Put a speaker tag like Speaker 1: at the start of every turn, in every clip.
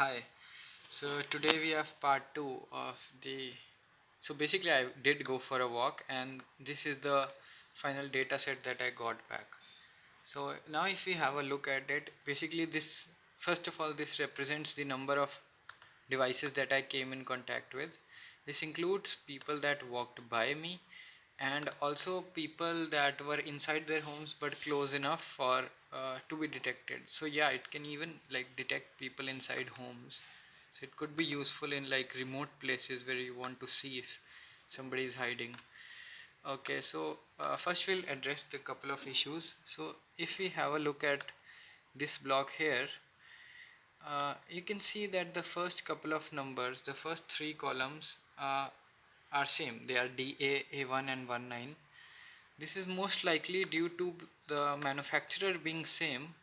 Speaker 1: Hi. So today we have part 2 of the. So basically, I did go for a walk, and this is the final data set that I got back. So now, if we have a look at it, basically, this first of all, this represents the number of devices that I came in contact with. This includes people that walked by me and also people that were inside their homes but close enough for to be detected. So yeah, it can even like detect people inside homes, so it could be useful in like remote places where you want to see if somebody is hiding. Okay, so first we'll address the couple of issues. So if we have a look at this block here, you can see that the first couple of numbers, the first three columns are same. They are DA, A1 and 19. This is most likely due to the manufacturer being same,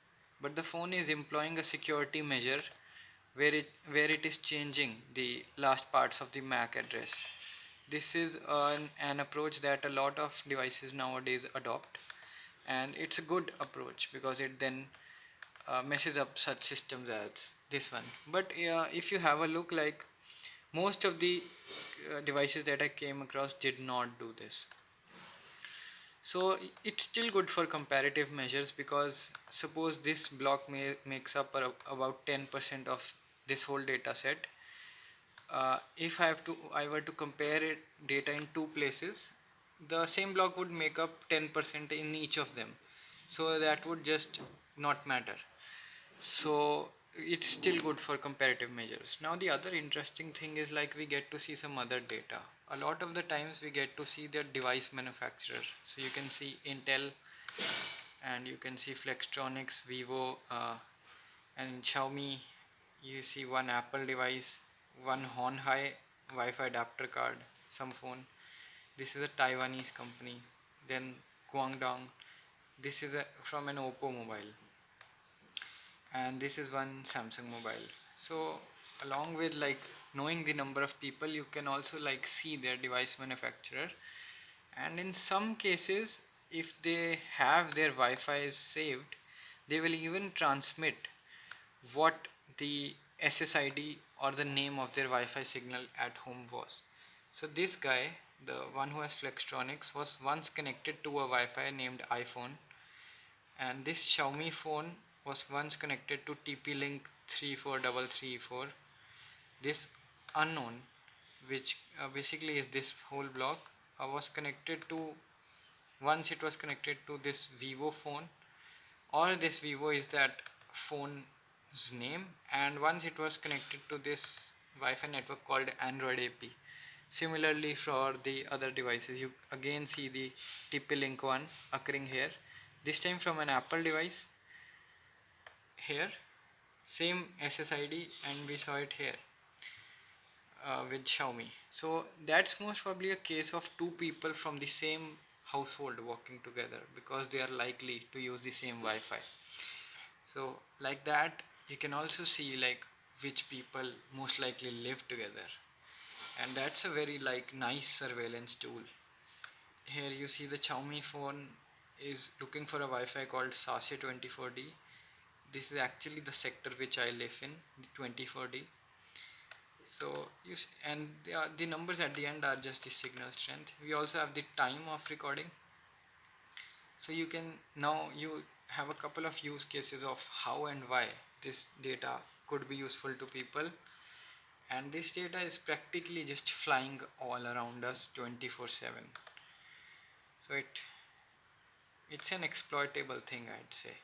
Speaker 1: but the phone is employing a security measure where it is changing the last parts of the MAC address. This is an approach that a lot of devices nowadays adopt, and it's a good approach because it then messes up such systems as this one. But if you have a look, like most of the devices that I came across did not do this. So it's still good for comparative measures, because suppose this block makes up about 10% of this whole data set. If I were to compare it data in two places, the same block would make up 10% in each of them. So that would just not matter. So it's still good for comparative measures. Now the other interesting thing is, like, we get to see some other data. A lot of the times we get to see the device manufacturer. So you can see Intel, and you can see Flextronics, Vivo, and Xiaomi. You see one Apple device, one Honhai Wi-Fi adapter card, some phone. This is a Taiwanese company. Then Guangdong. This is from an Oppo mobile, and this is one Samsung mobile. So along with like knowing the number of people, you can also like see their device manufacturer, and in some cases, if they have their Wi-Fi saved, they will even transmit what the SSID or the name of their Wi-Fi signal at home was. So this guy, the one who has Flextronics, was once connected to a Wi-Fi named iPhone, and this Xiaomi phone was once connected to TP-Link 34334. This unknown, which basically is this whole block, was connected to, once it was connected to this Vivo phone, or this Vivo is that phone's name, and once it was connected to this Wi-Fi network called Android AP. Similarly, for the other devices, you again see the TP-Link one occurring here, this time from an Apple device here, same SSID, and we saw it here with Xiaomi. So that's most probably a case of two people from the same household working together, because they are likely to use the same Wi-Fi. So like that, you can also see like which people most likely live together, and that's a very like nice surveillance tool. Here you see the Xiaomi phone is looking for a Wi-Fi called SASE 24D. This is actually the sector which I live in, the 24D. So and the numbers at the end are just the signal strength. We also have the time of recording. So you can now you have a couple of use cases of how and why this data could be useful to people, and this data is practically just flying all around us 24/7. So it's an exploitable thing, I'd say.